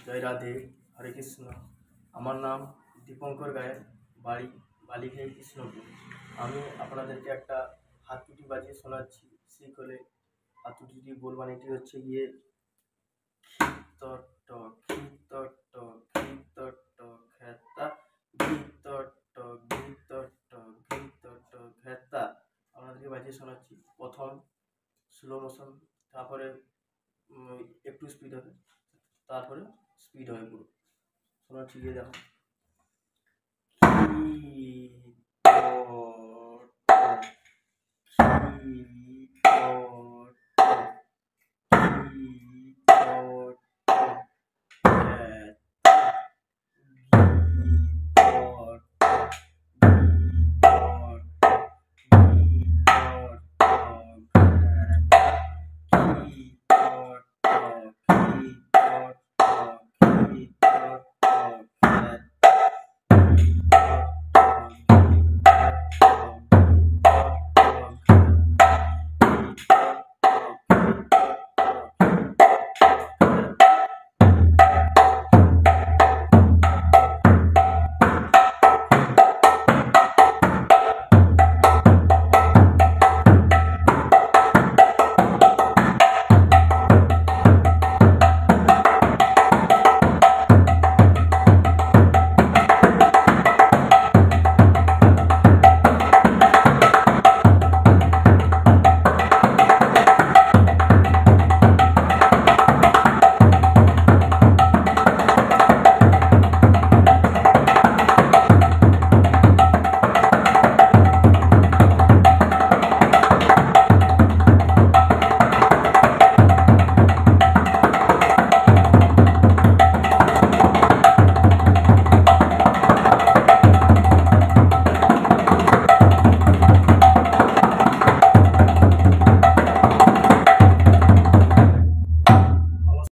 জয় রাধে, হরে কৃষ্ণ। আমার নাম দীপঙ্কর গায়েন, বাড়ি বালিখাই কৃষ্ণপুর। আমি আপনাদেরকে একটা হাতুড়ি বাজিয়ে শোনাচ্ছি। শিখলে হাতুড়িটি বলবানিটি হচ্ছে গিয়ে খিতট খিতট খিতট খেতা খিতট খিতট খিতট খেতা। আপনাদেরকে বাজিয়ে শোনাচ্ছি। প্রথম স্লো মোশন, তারপরে একটু স্পিড হবে, তারপরে স্পিড হবে পুরো। শোনা ঠিক আছে? দেখো, কি